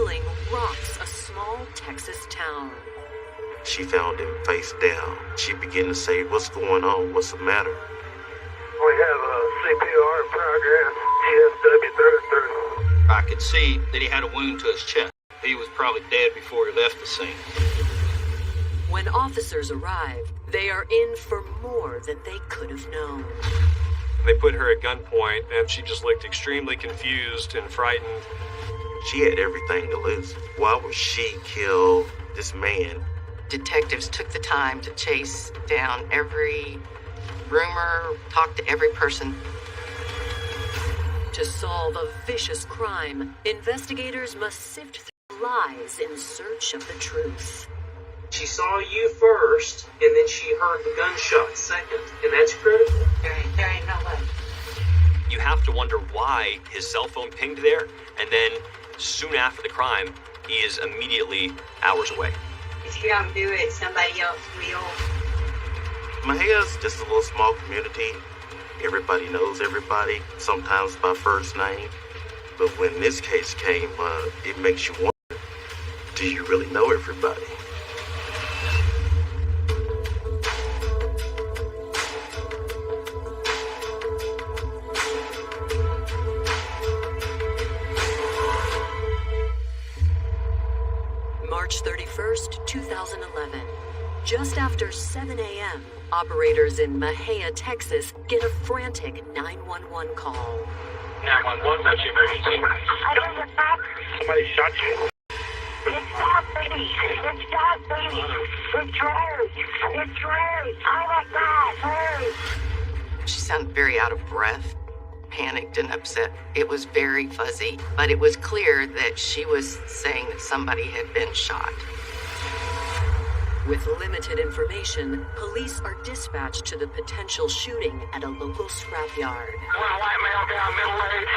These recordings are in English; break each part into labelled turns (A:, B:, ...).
A: killing rocks a small Texas town.
B: She found him face down. She began to say, "What's going on? What's the matter?"
C: We have a CPR in progress. GSW through.
D: I could see that he had a wound to his chest. He was probably dead before he left the scene.
A: When officers arrive, they are in for more than they could have known.
E: They put her at gunpoint, and she just looked extremely confused and frightened.
B: She had everything to lose. Why would she kill this man?
F: Detectives took the time to chase down every rumor, talk to every person.
A: To solve a vicious crime, investigators must sift through lies in search of the truth.
G: She saw you first, and then she heard the gunshot second, and that's critical.
F: There ain't no way.
E: You have to wonder why his cell phone pinged there, and then soon after the crime, he is immediately hours away.
H: If you don't do it, somebody else will.
B: Mahia's just a little small community. Everybody knows everybody, sometimes by first name. But when this case came, it makes you wonder, do you really know everybody?
A: March 31st, 2011. Just after 7 a.m., operators in Mahia, Texas get a frantic 911 call.
C: 911, that's your emergency.
I: I don't know that.
C: Somebody shot you.
I: It's not me. It's not me. It's Rose. It's Rose. Oh my God, Rose.
F: She sounded very out of breath, panicked and upset. It was very fuzzy, but it was clear that she was saying that somebody had been shot.
A: With limited information, police are dispatched to the potential shooting at a local scrapyard.
C: One white male down, middle age.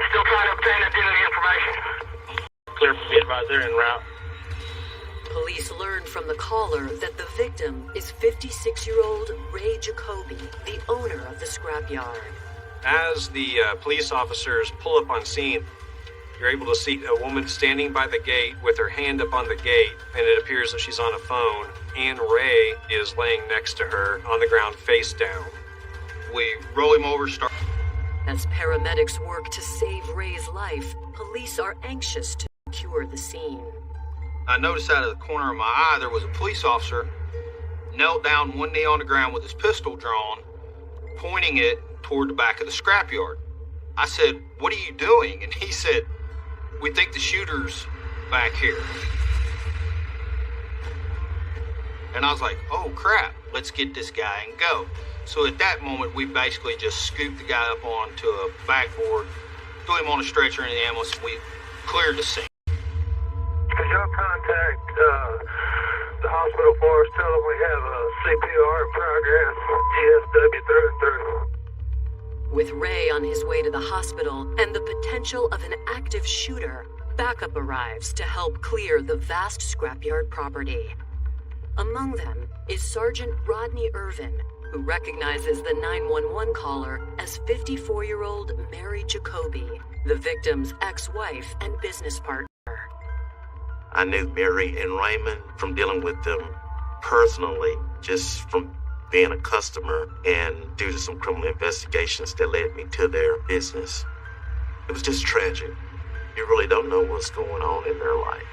C: Still trying to obtain identity information. Clear for the advisor en route.
A: Police learn from the caller that the victim is 56-year-old Ray Jacoby, the owner of the scrapyard.
E: As the police officers pull up on scene, you're able to see a woman standing by the gate with her hand up on the gate, and it appears that she's on a phone, and Ray is laying next to her on the ground face down.
D: We roll him over, start.
A: As paramedics work to save Ray's life, police are anxious to secure the scene.
D: I noticed out of the corner of my eye there was a police officer knelt down, one knee on the ground with his pistol drawn, pointing it toward the back of the scrapyard. I said, "What are you doing?" And he said, "We think the shooter's back here." And I was like, "Oh crap, let's get this guy and go." So at that moment, we basically just scooped the guy up onto a backboard, threw him on a stretcher in the ambulance, and we cleared the scene.
C: Could y'all contact the hospital for us? Tell them we have a CPR in progress. GSW through and through.
A: With Ray on his way to the hospital and the potential of an active shooter, backup arrives to help clear the vast scrapyard property. Among them is Sergeant Rodney Irvin, who recognizes the 911 caller as 54-year-old Mary Jacoby, the victim's ex-wife and business partner.
B: I knew Mary and Raymond from dealing with them personally, just from being a customer and due to some criminal investigations that led me to their business. It was just tragic. You really don't know what's going on in their life.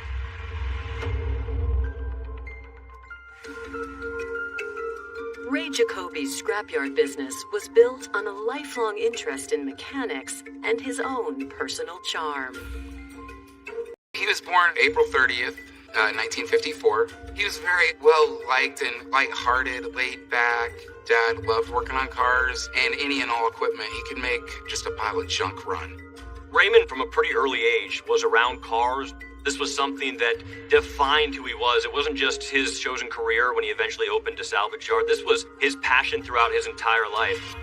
A: Ray Jacoby's scrapyard business was built on a lifelong interest in mechanics and his own personal charm.
J: He was born April 30th, 1954. He was very well-liked and light-hearted, laid-back. Dad loved working on cars and any and all equipment. He could make just a pile of junk run.
E: Raymond, from a pretty early age, was around cars. This was something that defined who he was. It wasn't just his chosen career when he eventually opened a salvage yard. This was his passion throughout his entire life.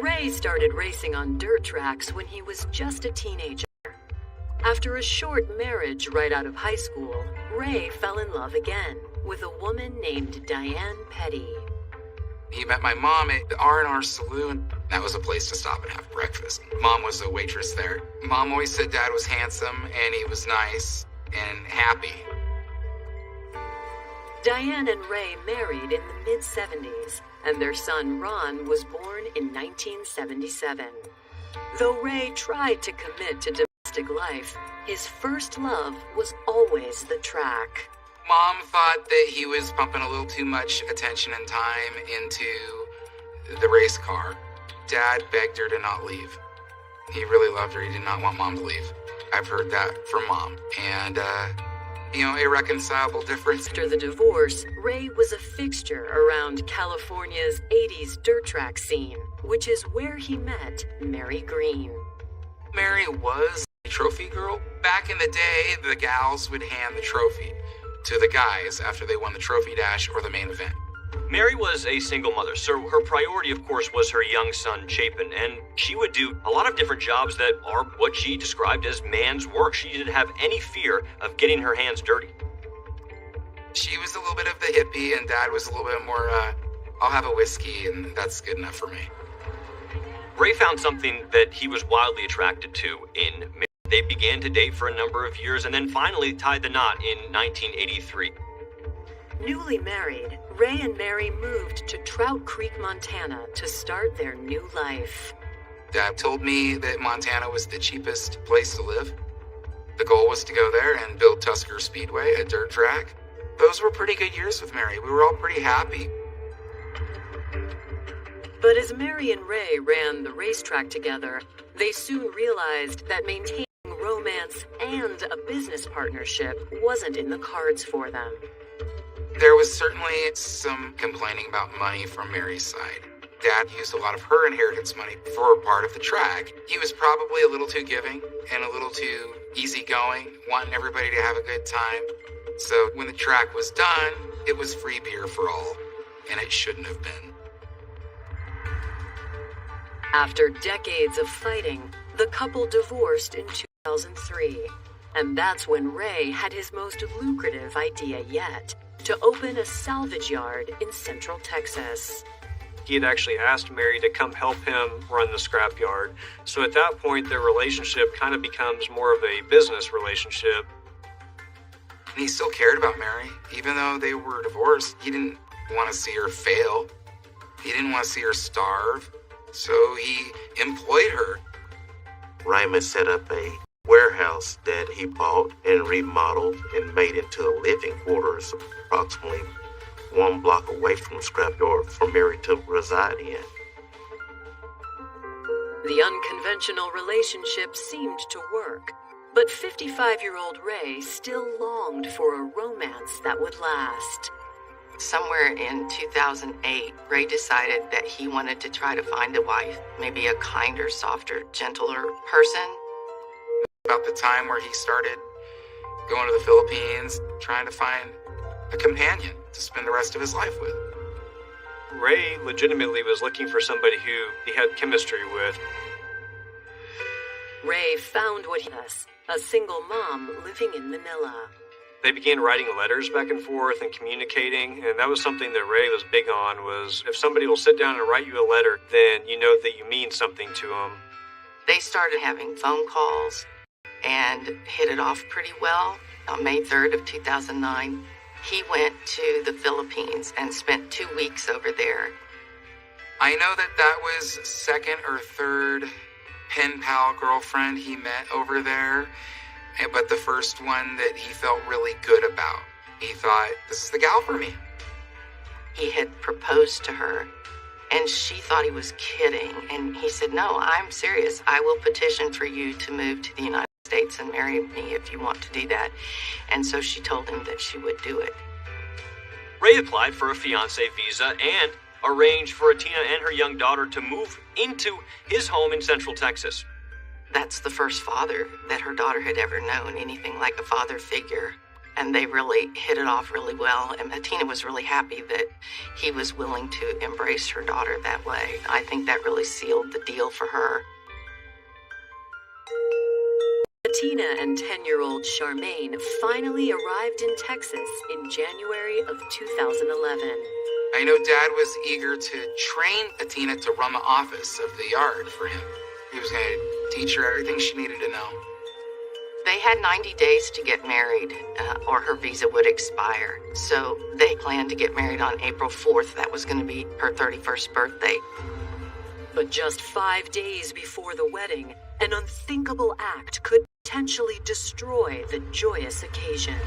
A: Ray started racing on dirt tracks when he was just a teenager. After a short marriage right out of high school, Ray fell in love again with a woman named Diane Petty.
J: He met my mom at the R&R Saloon. That was a place to stop and have breakfast. Mom was a waitress there. Mom always said Dad was handsome and he was nice and happy.
A: Diane and Ray married in the mid-70s, and their son Ron was born in 1977. Though Ray tried to commit to domestic life, his first love was always the track.
J: Mom thought that he was pumping a little too much attention and time into the race car. Dad begged her to not leave. He really loved her. He did not want Mom to leave. I've heard that from Mom. And, irreconcilable difference.
A: After the divorce, Ray was a fixture around California's 80s dirt track scene, which is where he met Mary Green.
J: Mary was a trophy girl. Back in the day, the gals would hand the trophy to the guys after they won the trophy dash or the main event.
K: Mary was a single mother, so her priority, of course, was her young son, Chapin, and she would do a lot of different jobs that are what she described as man's work. She didn't have any fear of getting her hands dirty.
J: She was a little bit of the hippie, and Dad was a little bit more, I'll have a whiskey, and that's good enough for me.
K: Ray found something that he was wildly attracted to in Mary. They began to date for a number of years and then finally tied the knot in 1983.
A: Newly married, Ray and Mary moved to Trout Creek, Montana to start their new life.
J: Dad told me that Montana was the cheapest place to live. The goal was to go there and build Tusker Speedway, a dirt track. Those were pretty good years with Mary. We were all pretty happy.
A: But as Mary and Ray ran the racetrack together, they soon realized that maintaining romance and a business partnership wasn't in the cards for them.
J: There was certainly some complaining about money from Mary's side. Dad used a lot of her inheritance money for part of the track. He was probably a little too giving and a little too easygoing, wanting everybody to have a good time. So when the track was done, it was free beer for all, and it shouldn't have been.
A: After decades of fighting, the couple divorced in 2003. And that's when Ray had his most lucrative idea yet, to open a salvage yard in Central Texas.
E: He had actually asked Mary to come help him run the scrapyard. So at that point, their relationship kind of becomes more of a business relationship.
J: And he still cared about Mary. Even though they were divorced, he didn't want to see her fail. He didn't want to see her starve. So he employed her.
B: Ryman set up a warehouse that he bought and remodeled and made into a living quarters approximately 1 block away from the scrapyard for Mary to reside in.
A: The unconventional relationship seemed to work, but 55-year-old Ray still longed for a romance that would last.
F: Somewhere in 2008, Ray decided that he wanted to try to find a wife, maybe a kinder, softer, gentler person.
J: About the time where he started going to the Philippines, trying to find a companion to spend the rest of his life with.
E: Ray legitimately was looking for somebody who he had chemistry with.
A: Ray found what he was, a single mom living in Manila.
E: They began writing letters back and forth and communicating, and that was something that Ray was big on, was if somebody will sit down and write you a letter, then you know that you mean something to them.
F: They started having phone calls and hit it off pretty well. On May 3rd of 2009, he went to the Philippines and spent 2 weeks over there.
J: I know that was second or third pen pal girlfriend he met over there, but the first one that he felt really good about. He thought, this is the gal for me.
F: He had proposed to her, and she thought he was kidding. And he said, no, I'm serious. I will petition for you to move to the United States and marry me if you want to do that. And so she told him that she would do it.
K: Ray applied for a fiancé visa and arranged for Atina and her young daughter to move into his home in Central Texas.
F: That's the first father that her daughter had ever known, anything like a father figure. And they really hit it off really well. And Atina was really happy that he was willing to embrace her daughter that way. I think that really sealed the deal for her.
A: Atina and 10-year-old Charmaine finally arrived in Texas in January of 2011.
J: I know Dad was eager to train Atina to run the office of the yard for him. He was going to teach her everything she needed to know.
F: They had 90 days to get married, or her visa would expire. So they planned to get married on April 4th. That was going to be her 31st birthday.
A: But just 5 days before the wedding, an unthinkable act could potentially destroy the joyous occasion.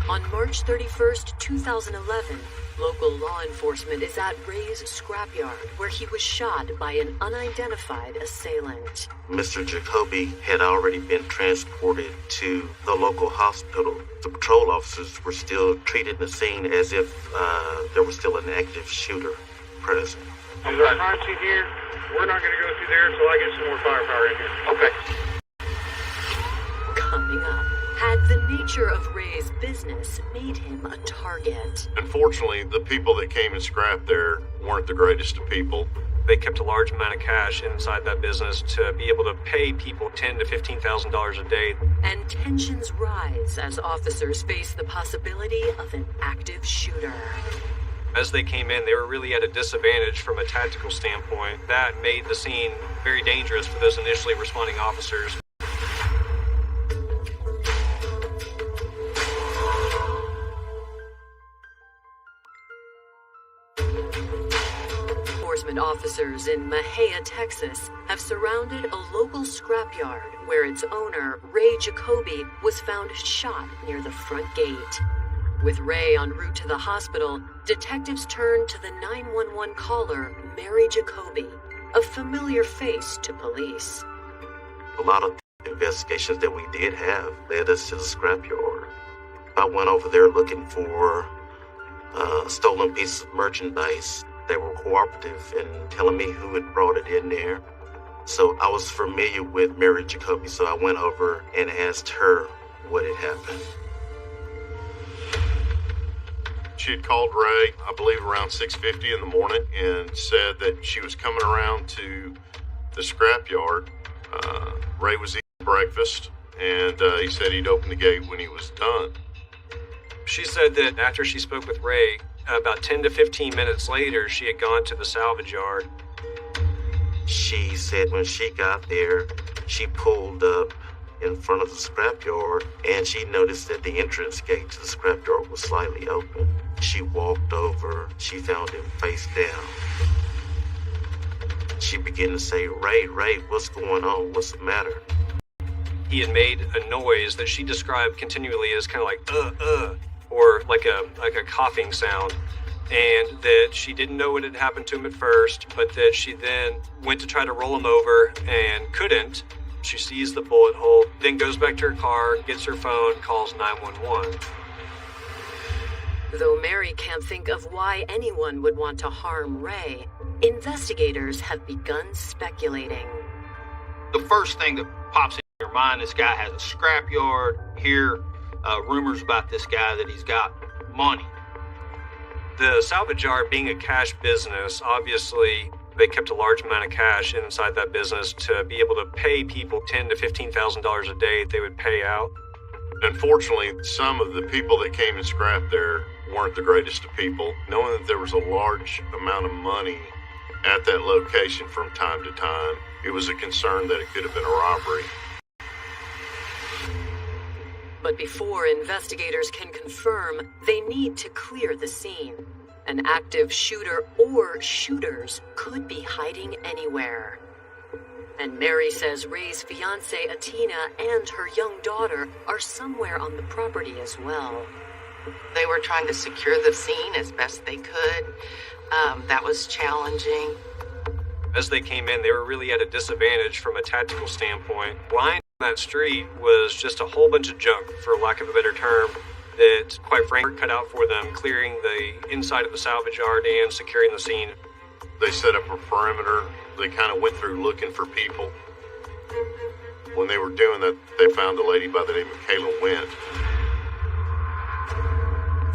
A: On March 31st, 2011, local law enforcement is at Ray's scrapyard, where he was shot by an unidentified assailant.
B: Mr. Jacoby had already been transported to the local hospital. The patrol officers were still treating the scene as if there was still an active shooter present.
C: I'm not Nazi here. We're not going to go through there until I get some more firepower in here.
A: Okay. Coming up, had the nature of Ray's business made him a target?
L: Unfortunately, the people that came and scrapped there weren't the greatest of people.
E: They kept a large amount of cash inside that business to be able to pay people $10,000 to $15,000 a day.
A: And tensions rise as officers face the possibility of an active shooter.
E: As they came in, they were really at a disadvantage from a tactical standpoint. That made the scene very dangerous for those initially responding officers.
A: Enforcement officers in Mahia, Texas, have surrounded a local scrapyard where its owner, Ray Jacoby, was found shot near the front gate. With Ray en route to the hospital, detectives turn to the 911 caller, Mary Jacoby, a familiar face to police.
B: A lot of investigations that we did have led us to the scrapyard. I went over there looking for stolen pieces of merchandise. They were cooperative in telling me who had brought it in there. So I was familiar with Mary Jacoby, so I went over and asked her what had happened.
L: She had called Ray, I believe around 6:50 in the morning, and said that she was coming around to the scrapyard. Ray was eating breakfast, and he said he'd open the gate when he was done.
E: She said that after she spoke with Ray, about 10 to 15 minutes later, she had gone to the salvage yard.
B: She said when she got there, she pulled up in front of the scrapyard, and she noticed that the entrance gate to the scrapyard was slightly open. She walked over, she found him face down. She began to say, Ray, what's going on? What's the matter?
E: He had made a noise that she described continually as kind of like, or like a coughing sound, and that she didn't know what had happened to him at first, but that she then went to try to roll him over and couldn't. She sees the bullet hole, then goes back to her car, gets her phone, calls 911.
A: Though Mary can't think of why anyone would want to harm Ray, investigators have begun speculating.
D: The first thing that pops in your mind, this guy has a scrapyard. Hear rumors about this guy that he's got money.
E: The salvage yard being a cash business, obviously they kept a large amount of cash inside that business to be able to pay people $10,000 to $15,000 a day they would pay out.
L: Unfortunately, some of the people that came and scrapped there weren't the greatest of people. Knowing that there was a large amount of money at that location from time to time, it was a concern that it could have been a robbery.
A: But before investigators can confirm, they need to clear the scene. An active shooter or shooters could be hiding anywhere. And Mary says Ray's fiancée, Atina, and her young daughter are somewhere on the property as well.
F: They were trying to secure the scene as best they could. That was challenging.
E: As they came in, they were really at a disadvantage from a tactical standpoint. Lying on that street was just a whole bunch of junk, for lack of a better term, that, quite frankly, cut out for them, clearing the inside of the salvage yard and securing the scene.
L: They set up a perimeter. They kind of went through looking for people. When they were doing that, they found a lady by the name of Kayla Went.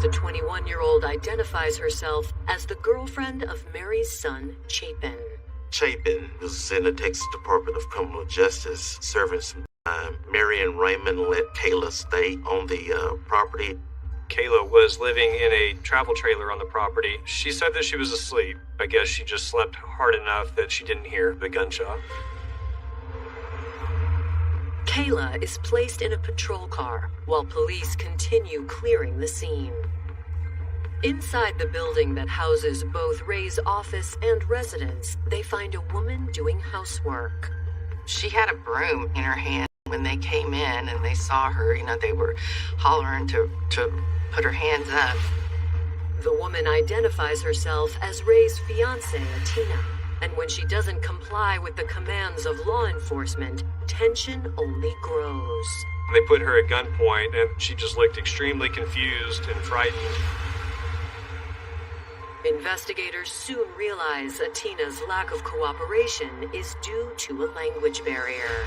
A: The 21-year-old identifies herself as the girlfriend of Mary's son, Chapin.
B: Chapin was in the Texas Department of Criminal Justice serving some time. Mary and Raymond let Kayla stay on the property.
E: Kayla was living in a travel trailer on the property. She said that she was asleep. I guess she just slept hard enough that she didn't hear the gunshot.
A: Kayla is placed in a patrol car while police continue clearing the scene. Inside the building that houses both Ray's office and residence, they find a woman doing housework.
F: She had a broom in her hand when they came in and they saw her. They were hollering to put her hands up.
A: The woman identifies herself as Ray's fiancée, Atina, and when she doesn't comply with the commands of law enforcement, tension only grows.
E: They put her at gunpoint and she just looked extremely confused and frightened.
A: Investigators soon realize Atina's lack of cooperation is due to a language barrier.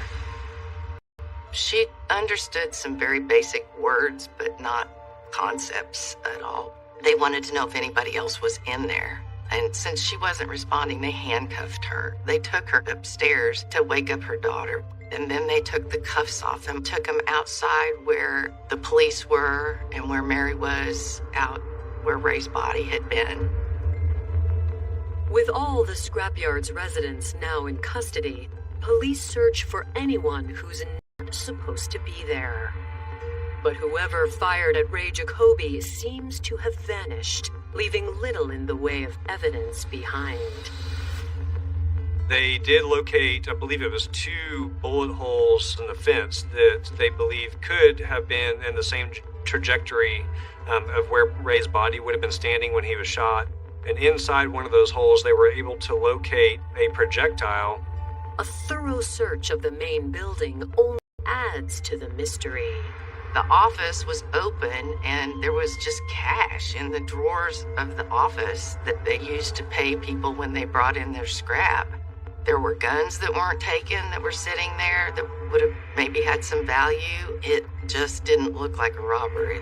F: She understood some very basic words, but not concepts at all. They wanted to know if anybody else was in there. And since she wasn't responding, they handcuffed her. They took her upstairs to wake up her daughter. And then they took the cuffs off and took them outside where the police were and where Mary was, out where Ray's body had been.
A: With all the scrapyard's residents now in custody, police search for anyone who's not supposed to be there. But whoever fired at Ray Jacoby seems to have vanished, leaving little in the way of evidence behind.
E: They did locate, I believe it was 2 bullet holes in the fence that they believe could have been in the same trajectory of where Ray's body would have been standing when he was shot. And inside one of those holes, they were able to locate a projectile.
A: A thorough search of the main building only adds to the mystery.
F: The office was open and there was just cash in the drawers of the office that they used to pay people when they brought in their scrap. There were guns that weren't taken that were sitting there that would have maybe had some value. It just didn't look like a robbery.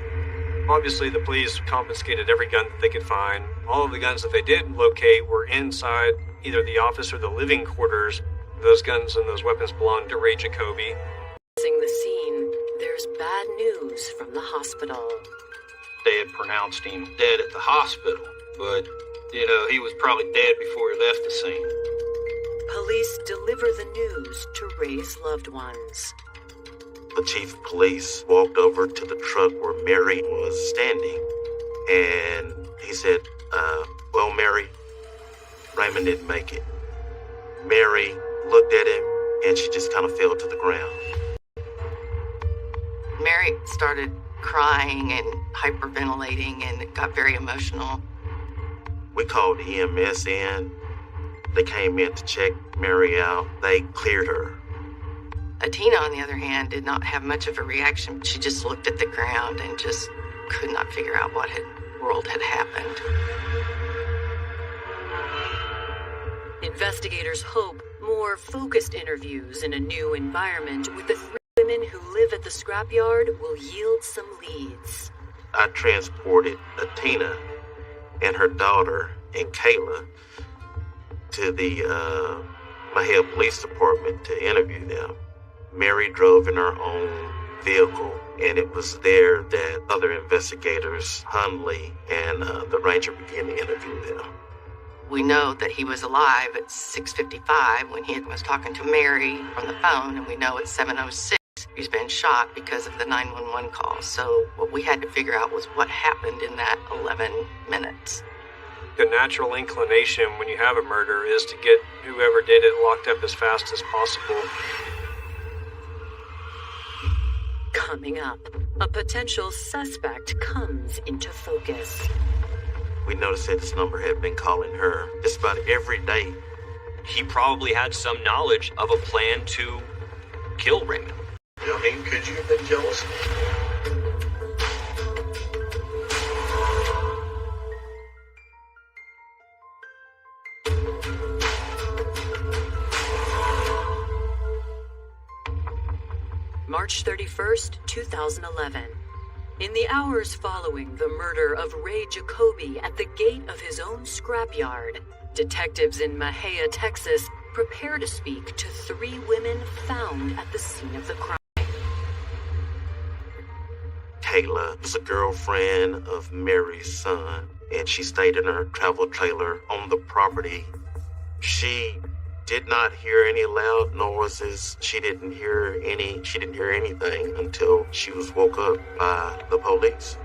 E: Obviously, the police confiscated every gun that they could find. All of the guns that they did locate were inside either the office or the living quarters. Those guns and those weapons belonged to Ray Jacoby.
A: Passing the scene, there's bad news from the hospital.
D: They had pronounced him dead at the hospital, but, he was probably dead before he left the scene.
A: Police deliver the news to Ray's loved ones.
B: The chief of police walked over to the truck where Mary was standing, and he said, well, Mary, Raymond didn't make it. Mary looked at him, and she just kind of fell to the ground.
F: Mary started crying and hyperventilating and got very emotional.
B: We called EMS in. They came in to check Mary out. They cleared her.
F: Atina, on the other hand, did not have much of a reaction. She just looked at the ground and just could not figure out what world had happened.
A: Investigators hope more focused interviews in a new environment with the 3 women who live at the scrapyard will yield some leads.
B: I transported Atina and her daughter and Kayla to the Mahale Police Department to interview them. Mary drove in her own vehicle, and it was there that other investigators, Hunley and the ranger, began to interview them.
F: We know that he was alive at 6:55 when he was talking to Mary on the phone, and we know at 7:06 he's been shot because of the 911 call. So what we had to figure out was what happened in that 11 minutes.
E: The natural inclination when you have a murder is to get whoever did it locked up as fast as possible.
A: Coming up, a potential suspect comes into focus.
B: We noticed that this number had been calling her just about every day.
K: He probably had some knowledge of a plan to kill Raymond.
C: Could you have been jealous?
A: March 31st, 2011. In the hours following the murder of Ray Jacoby at the gate of his own scrapyard, detectives in Mahale, Texas, prepare to speak to 3 women found at the scene of the crime.
B: Kayla was a girlfriend of Mary's son, and she stayed in her travel trailer on the property. She did not hear any loud noises. She didn't hear anything until she was woke up by the police.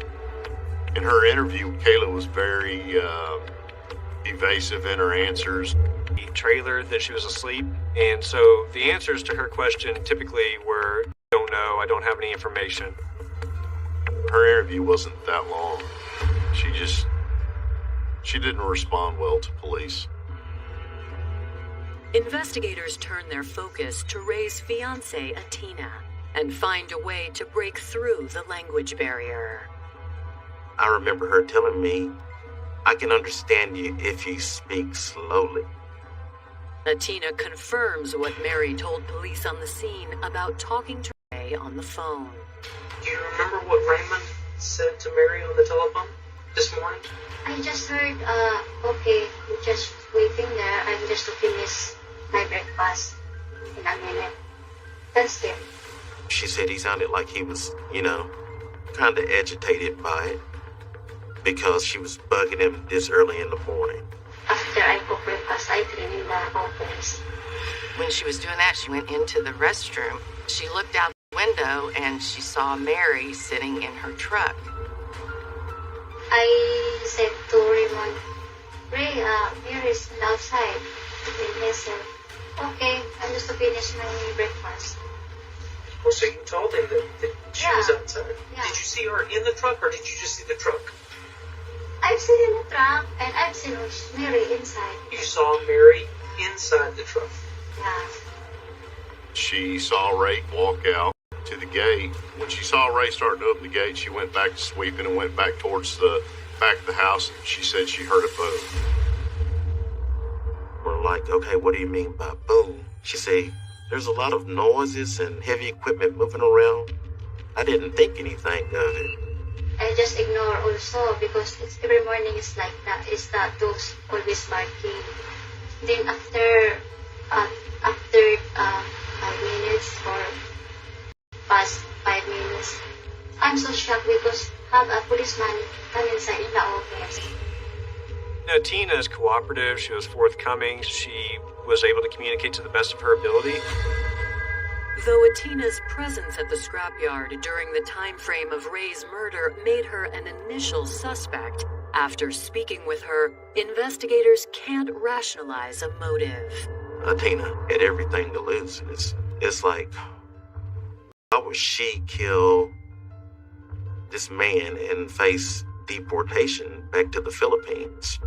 L: In her interview, Kayla was very evasive in her answers.
E: The trailer that she was asleep, and so the answers to her question typically were, don't know, I don't have any information.
L: Her interview wasn't that long. She didn't respond well to police.
A: Investigators turn their focus to Ray's fiancée, Atina, and find a way to break through the language barrier.
B: I remember her telling me, "I can understand you if you speak slowly."
A: Atina confirms what Mary told police on the scene about talking to Ray on the phone.
G: Do you remember what Raymond said to Mary on the telephone this morning?
H: I just heard, okay, I'm just waiting there. I'm just to finish my breakfast in a minute. That's it.
B: She said he sounded like he was, kind of agitated by it because she was bugging him this early in the morning.
H: After I cook breakfast, I clean in the office.
F: When she was doing that, she went into the restroom. She looked out the window and she saw Mary sitting in her truck.
H: I said to Raymond, Ray, Mary's outside. And he said, okay, I'm just to finish my breakfast.
G: Oh, so you told him that she was outside.
H: Yeah.
G: Did you see her in the truck, or did you just see the truck?
H: I've seen in the truck, and I've seen Mary inside.
G: You saw Mary inside the truck?
H: Yeah.
L: She saw Ray walk out to the gate. When she saw Ray starting to open the gate, she went back to sweeping and went back towards the back of the house. She said she heard a boom.
B: We're like, okay, what do you mean by boom? She said, there's a lot of noises and heavy equipment moving around. I didn't think anything of it.
H: I just ignore also because every morning it's like that. It's that dogs always barking. Then after 5 minutes or past 5 minutes, I'm so shocked because have a policeman come inside in the office.
E: Now, Tina is cooperative. She was forthcoming. She was able to communicate to the best of her ability.
A: Though Atina's presence at the scrapyard during the time frame of Ray's murder made her an initial suspect, after speaking with her, investigators can't rationalize a motive.
B: Atina had everything to lose. It's like, how would she kill this man and face deportation back to the Philippines?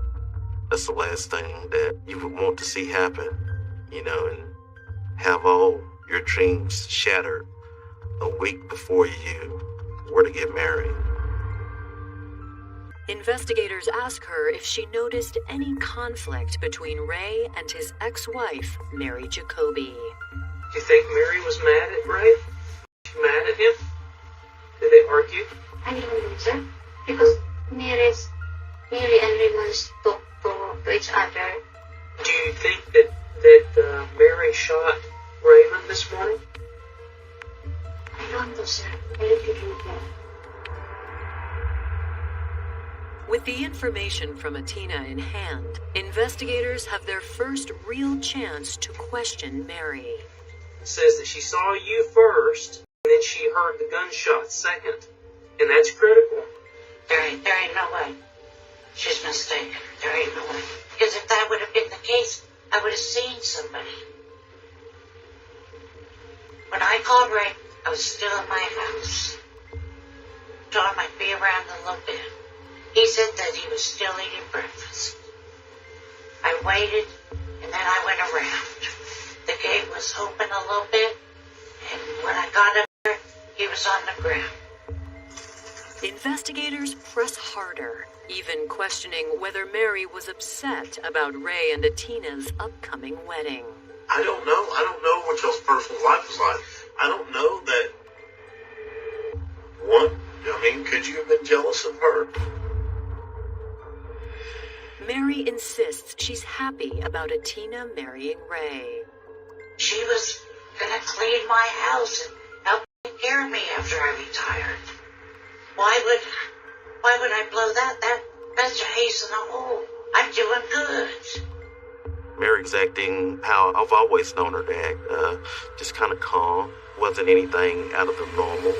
B: That's the last thing that you would want to see happen, and have all your dreams shattered a week before you were to get married.
A: Investigators ask her if she noticed any conflict between Ray and his ex-wife, Mary Jacoby.
G: Do you think Mary was mad at Ray? Mad at him? Did they argue?
H: I don't know, sir. Because Mary and Raymond talk to each other.
G: Do you think that Mary shot Raymond this morning?
H: I don't know, sir. I really don't know.
A: With the information from Atina in hand, investigators have their first real chance to question Mary.
G: It says that she saw you first, and then she heard the gunshot second. And that's critical.
M: There ain't no way. She's mistaken. There ain't no way. Because if that would have been the case, I would have seen somebody. When I called Ray, I was still in my house. Thought I might be around a little bit. He said that he was still eating breakfast. I waited, and then I went around. The gate was open a little bit, and when I got up there, he was on the ground.
A: Investigators press harder, even questioning whether Mary was upset about Ray and Atina's upcoming wedding.
N: I don't know. I don't know what y'all's personal life was like. I don't know that. Could you have been jealous of her?
A: Mary insists she's happy about Atina marrying Ray.
M: She was gonna clean my house and help take care of me after I retired. Why would I blow that? That's a ace in a hole. I'm doing good.
B: Mary's acting how I've always known her to act, just kind of calm. Wasn't anything out of the normal.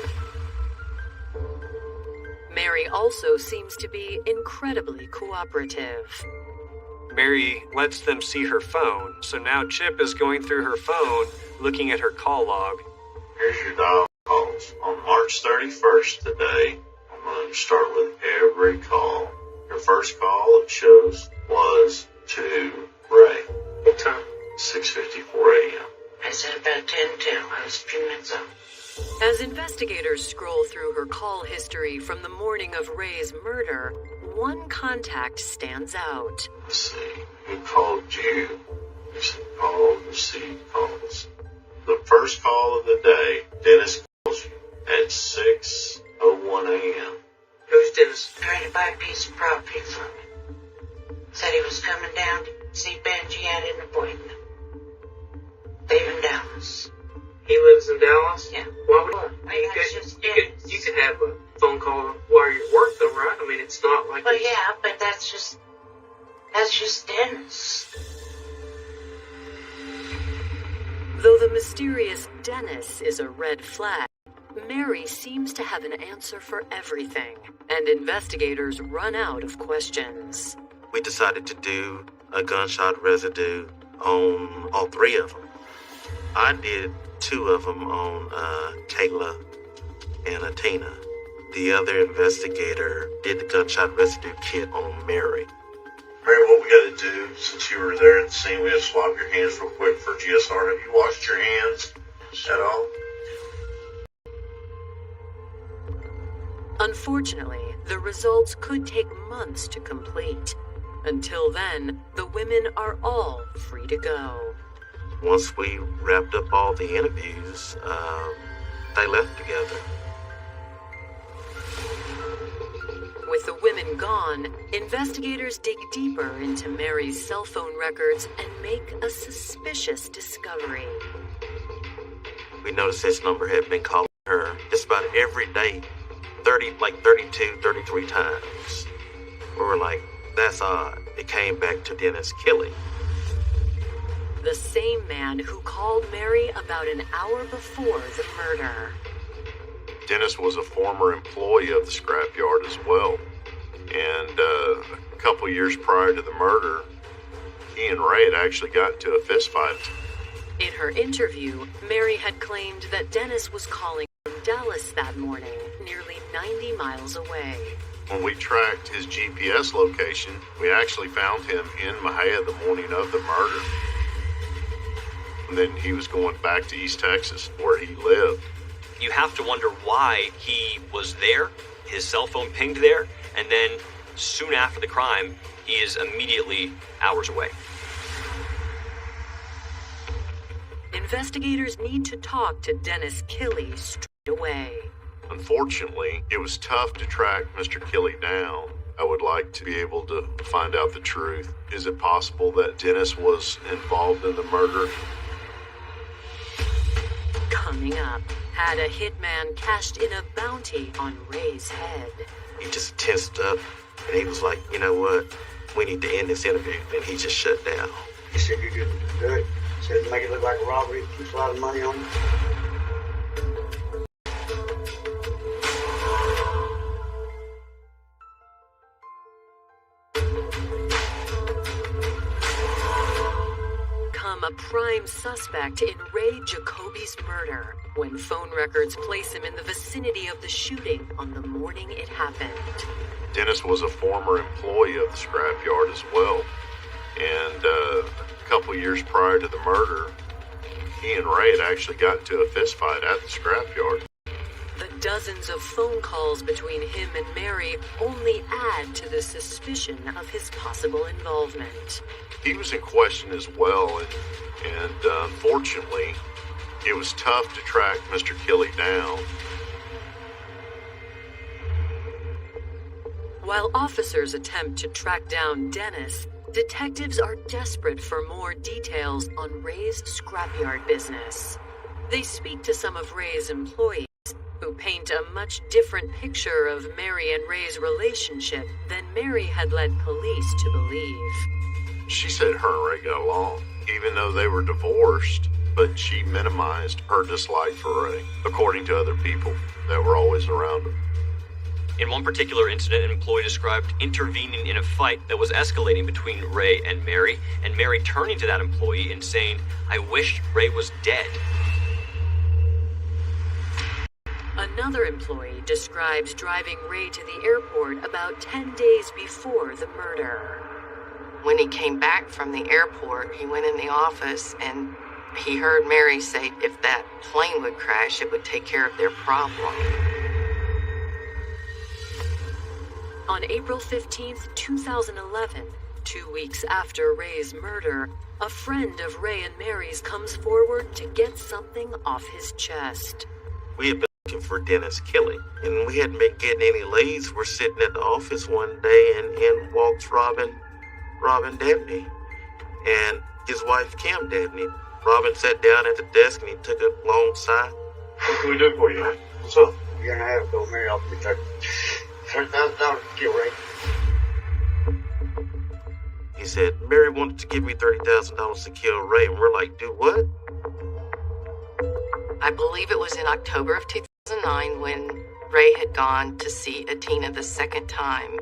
A: Mary also seems to be incredibly cooperative.
E: Mary lets them see her phone, so now Chip is going through her phone, looking at her call log.
N: Here's your dial calls. On March 31st today, I'm going to start with every call. Your first call, it shows, was to Ray.
G: What time?
N: 6:54 a.m.
M: I said about 10 till. I was a few minutes up.
A: As investigators scroll through her call history from the morning of Ray's murder, one contact stands out.
N: Let's see. Who called you? Call, receive calls. The first call of the day, Dennis calls you at 6:01 a.m.
G: Who's Dennis?
M: Trying to buy a piece of property from me. Said he was coming down to see Benji had an appointment. They live in Dallas.
G: He lives in Dallas?
M: Yeah.
G: Why would you could have a phone call while you're at work though, right? I mean, it's not like...
M: Well, yeah, but that's just Dennis.
A: Though the mysterious Dennis is a red flag, Mary seems to have an answer for everything, and investigators run out of questions.
B: We decided to do a gunshot residue on all three of them. I did 2 of them on Kayla and Tina. The other investigator did the gunshot residue kit on Mary.
N: Mary, what we got to do, since you were there at the scene, we have to swab your hands real quick for GSR. Have you washed your hands at all?
A: Unfortunately, the results could take months to complete. Until then, the women are all free to go.
B: Once we wrapped up all the interviews, they left together.
A: With the women gone, investigators dig deeper into Mary's cell phone records and make a suspicious discovery.
B: We noticed his number had been calling her just about every day, 32, 33 times. We were like, that's odd. It came back to Dennis killing.
A: The same man who called Mary about an hour before the murder.
L: Dennis was a former employee of the scrapyard as well. And a couple years prior to the murder, he and Ray had actually gotten into a fist fight.
A: In her interview, Mary had claimed that Dennis was calling from Dallas that morning, nearly 90 miles away.
L: When we tracked his GPS location, we actually found him in Mahia the morning of the murder. And then he was going back to East Texas, where he lived.
K: You have to wonder why he was there, his cell phone pinged there, and then soon after the crime, he is immediately hours away.
A: Investigators need to talk to Dennis Killey straight away.
L: Unfortunately, it was tough to track Mr. Killey down. I would like to be able to find out the truth. Is it possible that Dennis was involved in the murder?
A: Coming up, had a hitman cashed in a bounty on Ray's head.
B: He just tensed up, and he was like, you know what? We need to end this interview, and he just shut down.
O: He said you didn't do it. Said to make it look like a robbery, keeps a lot of money on it.
A: A prime suspect in Ray Jacoby's murder when phone records place him in the vicinity of the shooting on the morning it happened.
L: Dennis was a former employee of the scrapyard as well. And a couple years prior to the murder, he and Ray had actually gotten into a fist fight at the scrapyard.
A: The dozens of phone calls between him and Mary only add to the suspicion of his possible involvement.
L: He was in question as well, and unfortunately, it was tough to track Mr. Killey down.
A: While officers attempt to track down Dennis, detectives are desperate for more details on Ray's scrapyard business. They speak to some of Ray's employees, who paint a much different picture of Mary and Ray's relationship than Mary had led police to believe.
L: She said her and Ray got along, even though they were divorced, but she minimized her dislike for Ray, according to other people that were always around her.
K: In one particular incident, an employee described intervening in a fight that was escalating between Ray and Mary turning to that employee and saying, "I wish Ray was dead."
A: Another employee describes driving Ray to the airport about 10 days before the murder.
F: When he came back from the airport, he went in the office and he heard Mary say if that plane would crash, it would take care of their problem.
A: On April 15th, 2011, 2 weeks after Ray's murder, a friend of Ray and Mary's comes forward to get something off his chest.
B: We had been looking for Dennis Kelly, and we hadn't been getting any leads. We're sitting at the office one day, and in walks Robin Dabney, and his wife, Kim Dabney. Robin sat down at the desk, and he took a long sigh.
O: What can we do for you? What's up? A year and a half ago, Mary offered me $30,000 to kill Ray.
B: He said, Mary wanted to give me $30,000 to kill Ray, and we're like, do what?
F: I believe it was in October of 2009 when Ray had gone to see Atina the second time.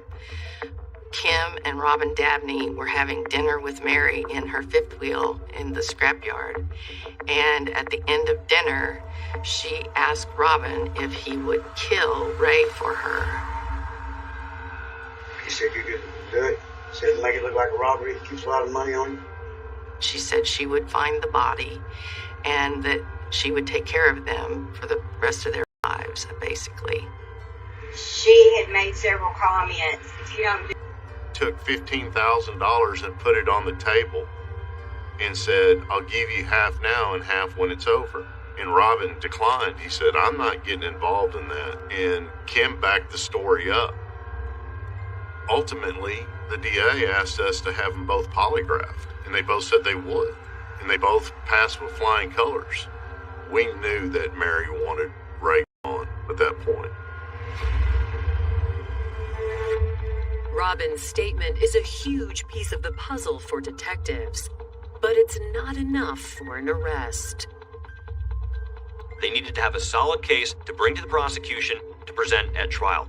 F: Kim and Robin Dabney were having dinner with Mary in her fifth wheel in the scrapyard. And at the end of dinner, she asked Robin if he would kill Ray for her.
O: He said you could do it. He said make it look like a robbery. It keeps a lot of money on you.
F: She said she would find the body and that she would take care of them for the rest of their lives, basically.
P: She had made several comments. If you don't do
L: Took $15,000 and put it on the table and said, I'll give you half now and half when it's over. And Robin declined. He said, I'm not getting involved in that. And Kim backed the story up. Ultimately, the DA asked us to have them both polygraphed, and they both said they would. And they both passed with flying colors. We knew that Mary wanted Ray on at that point.
A: Robin's statement is a huge piece of the puzzle for detectives, but it's not enough for an arrest.
K: They needed to have a solid case to bring to the prosecution to present at trial.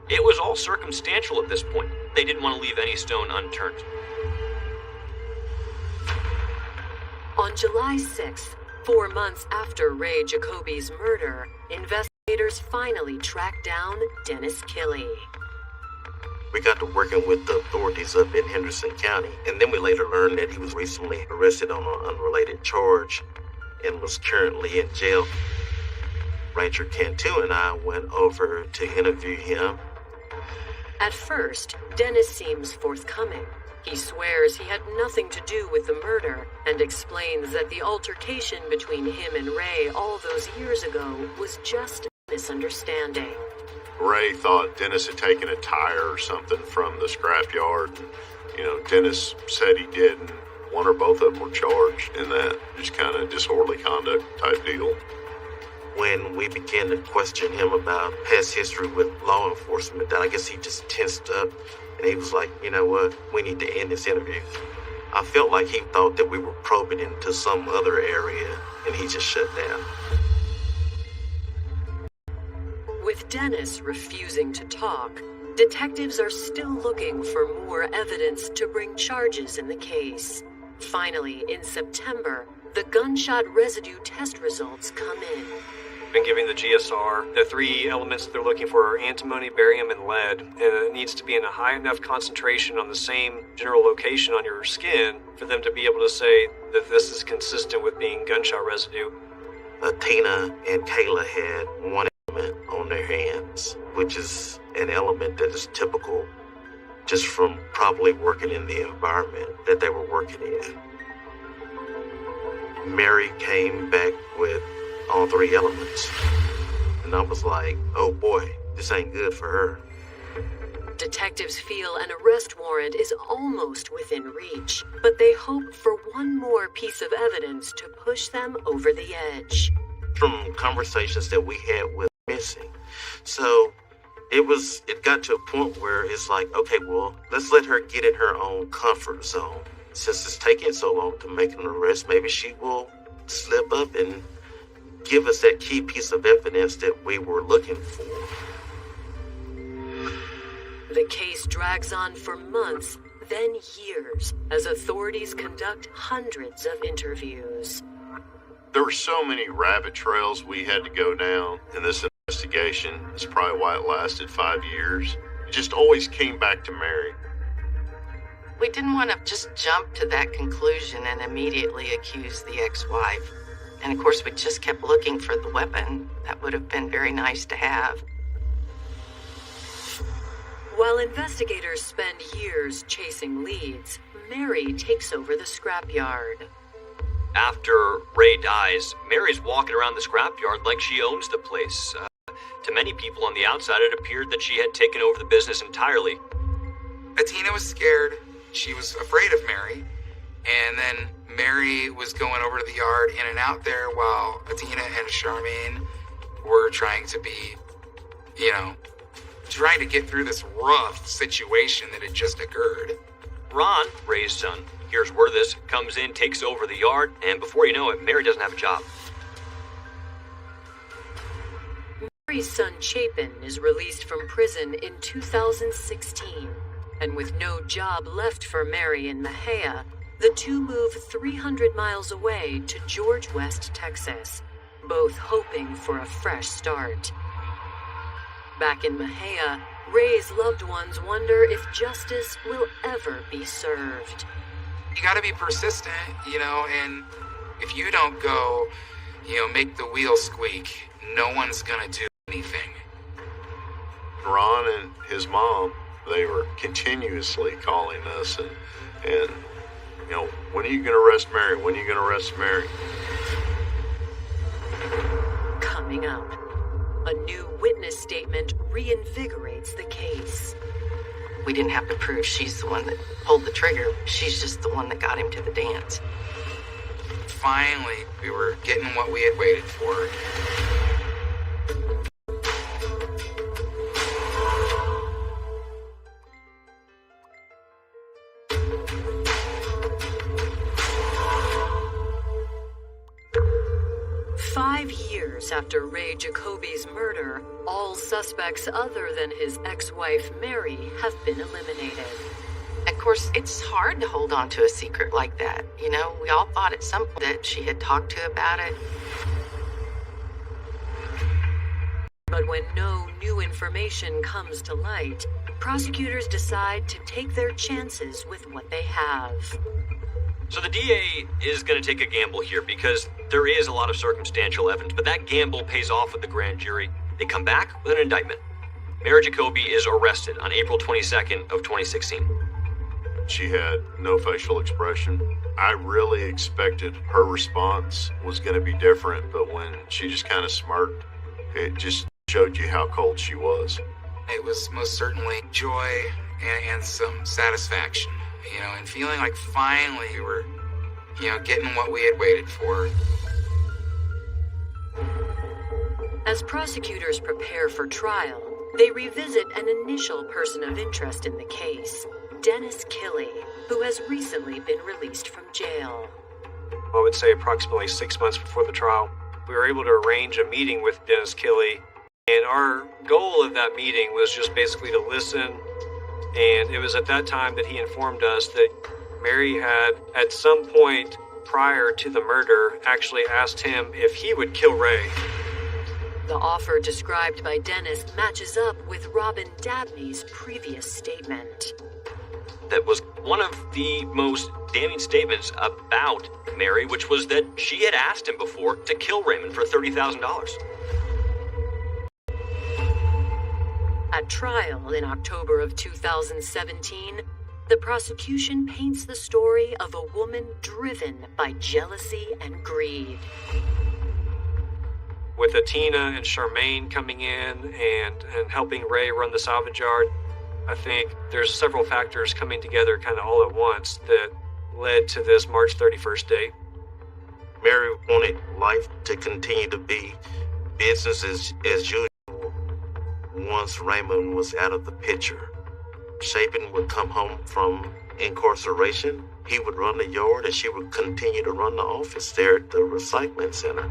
K: It was all circumstantial at this point. They didn't want to leave any stone unturned.
A: On July 6th, 4 months after Ray Jacoby's murder, investigators finally tracked down Dennis Kelly.
B: We got to working with the authorities up in Henderson County, and then we later learned that he was recently arrested on an unrelated charge and was currently in jail. Ranger Cantu and I went over to interview him.
A: At first, Dennis seems forthcoming. He swears he had nothing to do with the murder and explains that the altercation between him and Ray all those years ago was just a misunderstanding.
L: Ray thought Dennis had taken a tire or something from the scrapyard. Dennis said he did, and one or both of them were charged in that. Just kind of disorderly conduct type deal.
B: When we began to question him about past history with law enforcement, I guess he just tensed up, and he was like, you know what, we need to end this interview. I felt like he thought that we were probing into some other area, and he just shut down.
A: With Dennis refusing to talk, detectives are still looking for more evidence to bring charges in the case. Finally, in September, the gunshot residue test results come in.
E: Been giving the GSR. The 3 elements that they're looking for are antimony, barium, and lead. And it needs to be in a high enough concentration on the same general location on your skin for them to be able to say that this is consistent with being gunshot residue.
B: Tina and Kayla had one element on their hands, which is an element that is typical just from probably working in the environment that they were working in. Mary came back with all 3 elements, and I was like, oh boy, this ain't good for her.
A: Detectives feel an arrest warrant is almost within reach, but they hope for one more piece of evidence to push them over the edge.
B: From conversations that we had with missing, So it got to a point where it's like, okay, well, let's let her get in her own comfort zone. Since it's taking so long to make an arrest, maybe she will slip up and give us that key piece of evidence that we were looking for.
A: The case drags on for months, then years, as authorities conduct hundreds of interviews.
L: There were so many rabbit trails we had to go down in this investigation. That's probably why it lasted 5 years. It just always came back to Mary.
F: We didn't want to just jump to that conclusion and immediately accuse the ex-wife. And of course, we just kept looking for the weapon. That would have been very nice to have.
A: While investigators spend years chasing leads, Mary takes over the scrapyard.
K: After Ray dies, Mary's walking around the scrapyard like she owns the place. To many people on the outside, it appeared that she had taken over the business entirely.
J: Atina was scared. She was afraid of Mary. And then Mary was going over to the yard in and out there while Atina and Charmaine were trying to be, trying to get through this rough situation that had just occurred.
K: Ron, Ray's son, hears where this comes in, takes over the yard, and before you know it, Mary doesn't have a job.
A: Mary's son Chapin is released from prison in 2016, and with no job left for Mary in Mejia, the two move 300 miles away to George West, Texas, both hoping for a fresh start. Back in Mejia, Ray's loved ones wonder if justice will ever be served.
J: You gotta be persistent, and if you don't go, make the wheel squeak, no one's gonna do anything.
L: Ron and his mom, they were continuously calling us and when are you going to arrest Mary? When are you going to arrest Mary?
A: Coming up, a new witness statement reinvigorates the case.
F: We didn't have to prove she's the one that pulled the trigger. She's just the one that got him to the dance.
J: Finally, we were getting what we had waited for.
A: After Ray Jacoby's murder, all suspects other than his ex-wife Mary have been eliminated.
F: Of course, it's hard to hold on to a secret like that. We all thought at some point that she had talked to about it.
A: But when no new information comes to light, prosecutors decide to take their chances with what they have.
K: So the DA is going to take a gamble here because there is a lot of circumstantial evidence, but that gamble pays off with the grand jury. They come back with an indictment. Mary Jacoby is arrested on April 22nd of 2016.
L: She had no facial expression. I really expected her response was going to be different, but when she just kind of smirked, it just showed you how cold she was.
J: It was most certainly joy and some satisfaction. And feeling like finally we were, getting what we had waited for.
A: As prosecutors prepare for trial, they revisit an initial person of interest in the case, Dennis Killey, who has recently been released from jail.
E: I would say approximately 6 months before the trial, we were able to arrange a meeting with Dennis Killey, and our goal of that meeting was just basically to listen. And it was at that time that he informed us that Mary had, at some point prior to the murder, actually asked him if he would kill Ray.
A: The offer described by Dennis matches up with Robin Dabney's previous statement.
K: That was one of the most damning statements about Mary, which was that she had asked him before to kill Raymond for $30,000.
A: At trial in October of 2017, the prosecution paints the story of a woman driven by jealousy and greed.
E: With Atina and Charmaine coming in and helping Ray run the salvage yard, I think there's several factors coming together kind of all at once that led to this March 31st date.
B: Mary wanted life to continue to be business as usual. once Raymond was out of the picture. Chapin would come home from incarceration, he would run the yard, and she would continue to run the office there at the recycling center.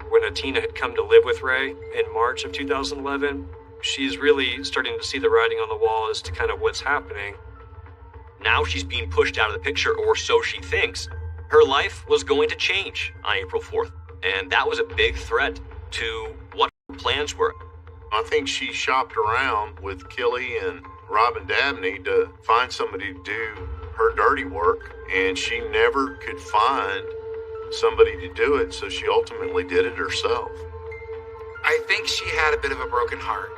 E: When Tina had come to live with Ray in March of 2011, she's really starting to see the writing on the wall as to kind of what's happening.
K: Now she's being pushed out of the picture, or so she thinks. Her life was going to change on April 4th, and that was a big threat to what her plans were.
L: I think she shopped around with Kelly and Robin Dabney to find somebody to do her dirty work, and she never could find somebody to do it, so she ultimately did it herself.
J: I think she had a bit of a broken heart,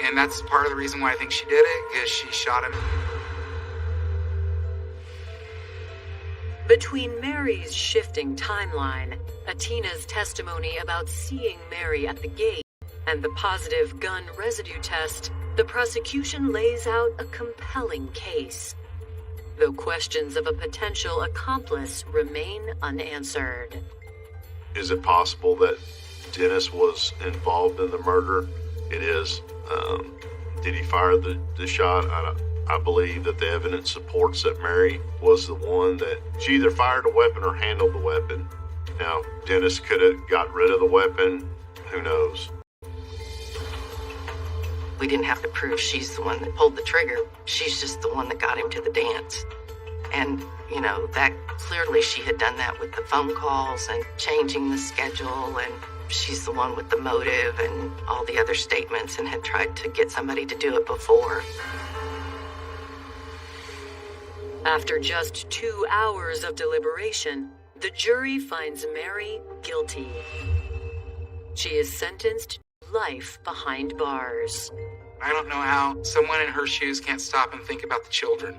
J: and that's part of the reason why I think she did it, is she shot him.
A: Between Mary's shifting timeline, Atina's testimony about seeing Mary at the gate, and the positive gun residue test, the prosecution lays out a compelling case. Though questions of a potential accomplice remain unanswered.
L: Is it possible that Dennis was involved in the murder? It is. Did he fire the shot? I believe that the evidence supports that Mary was the one that she either fired a weapon or handled the weapon. Now, Dennis could have got rid of the weapon. Who knows?
F: We didn't have to prove she's the one that pulled the trigger. She's just the one that got him to the dance. And, you know, that clearly she had done that with the phone calls and changing the schedule, and she's the one with the motive and all the other statements, and had tried to get somebody to do it before.
A: After just 2 hours of deliberation, the jury finds Mary guilty. She is sentenced to life behind bars.
J: I don't know how someone in her shoes can't stop and think about the children.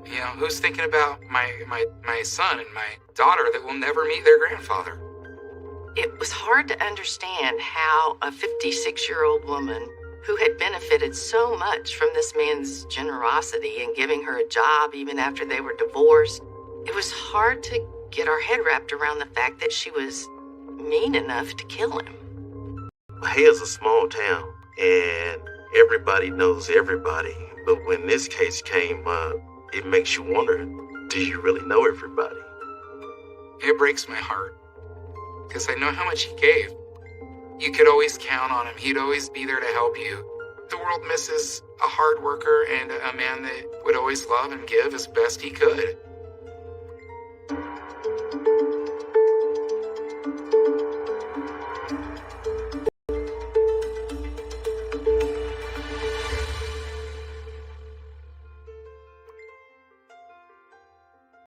J: You know, who's thinking about my son and my daughter that will never meet their grandfather?
F: It was hard to understand how a 56-year-old woman who had benefited so much from this man's generosity in giving her a job even after they were divorced, it was hard to get our head wrapped around the fact that she was mean enough to kill him.
B: Here's a small town, and everybody knows everybody. But when this case came up, it makes you wonder, do you really know everybody?
J: It breaks my heart, because I know how much he gave. You could always count on him. He'd always be there to help you. The world misses a hard worker and a man that would always love and give as best he could.